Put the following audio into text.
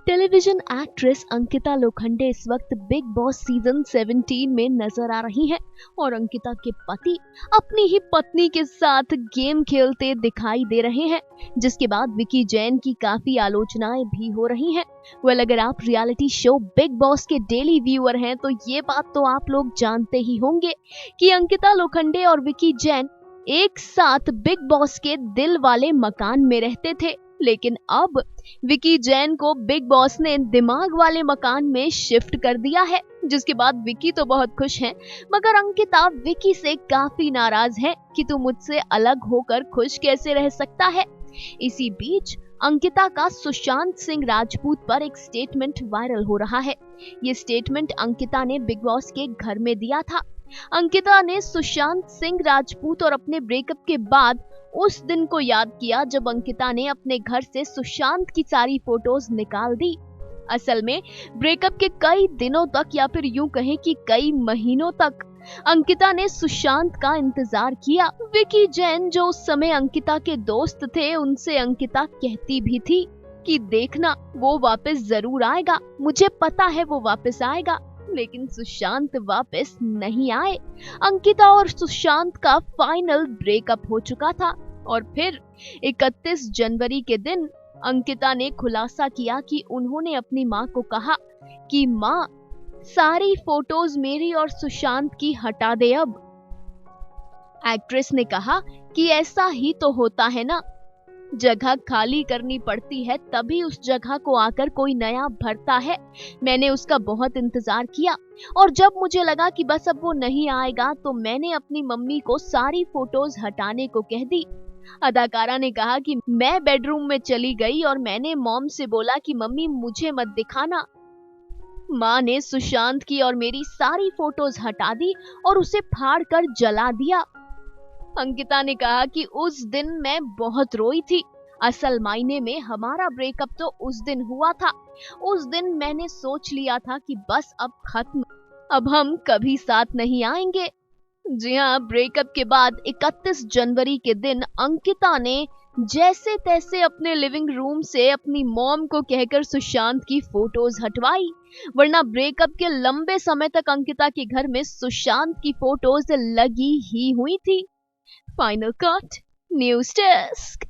Television actress Ankita Lokhande इस वक्त big boss season 17 में नजर आ रही हैं और अंकिता के पति अपनी ही पत्नी के साथ गेम खेलते दिखाई दे रहे हैं, जिसके बाद विकी जैन की काफी आलोचनाएं भी हो रही हैं। अगर आप रियलिटी शो बिग बॉस के डेली व्यूअर हैं तो ये बात तो आप लोग जानते ही होंगे कि अंकिता लोखंडे और विकी जैन एक साथ बिग बॉस के दिल वाले मकान में रहते थे, लेकिन अब विकी जैन को बिग बॉस ने दिमाग वाले मकान में शिफ्ट कर दिया है, जिसके बाद विकी तो बहुत खुश हैं, मगर अंकिता विकी से काफी नाराज है कि तू मुझसे अलग होकर खुश कैसे रह सकता है। इसी बीच अंकिता का सुशांत सिंह राजपूत पर एक स्टेटमेंट वायरल हो रहा है। ये स्टेटमेंट अंकिता ने बिग बॉस के घर में दिया था। अंकिता ने सुशांत सिंह राजपूत और अपने ब्रेकअप के बाद उस दिन को याद किया जब अंकिता ने अपने घर से सुशांत की सारी फोटोज निकाल दी। असल में ब्रेकअप के कई दिनों तक या फिर यूं कहें कि कई महीनों तक अंकिता ने सुशांत का इंतजार किया। विकी जैन जो उस समय अंकिता के दोस्त थे, उनसे अंकिता कहती भी थी कि देखना वो वापस जरूर आएगा, मुझे पता है वो वापस आएगा, लेकिन सुशांत वापस नहीं आए। अंकिता और सुशांत का फाइनल ब्रेकअप हो चुका था और फिर 31 जनवरी के दिन अंकिता ने खुलासा किया कि उन्होंने अपनी मां को कहा कि मां, सारी फोटोज मेरी और सुशांत की हटा दे अब। एक्ट्रेस ने कहा कि ऐसा ही तो होता है ना, जगह खाली करनी पड़ती है तभी उस जगह को आकर कोई नया भरता है। मैंने उसका बहुत इंतजार किया और जब मुझे लगा कि बस अब वो नहीं आएगा तो मैंने अपनी मम्मी को सारी फोटोज हटाने को कह दी। अदाकारा ने कहा कि मैं बेडरूम में चली गई और मैंने मॉम से बोला कि मम्मी मुझे मत दिखाना। माँ ने सुशांत की और मेरी सारी फोटोज हटा दी और उसे फाड़ कर जला दिया। अंकिता ने कहा कि उस दिन मैं बहुत रोई थी। असल मायने में हमारा ब्रेकअप तो उस दिन हुआ था। उस दिन मैंने सोच लिया था कि बस अब खत्म, अब हम कभी साथ नहीं आएंगे। जी हाँ, ब्रेकअप के बाद 31 जनवरी के दिन अंकिता ने जैसे तैसे अपने लिविंग रूम से अपनी मॉम को कहकर सुशांत की फोटोज हटवाई, वरना ब्रेकअप के लंबे समय तक अंकिता के घर में सुशांत की फोटोज लगी ही हुई थी। Final cut news desk.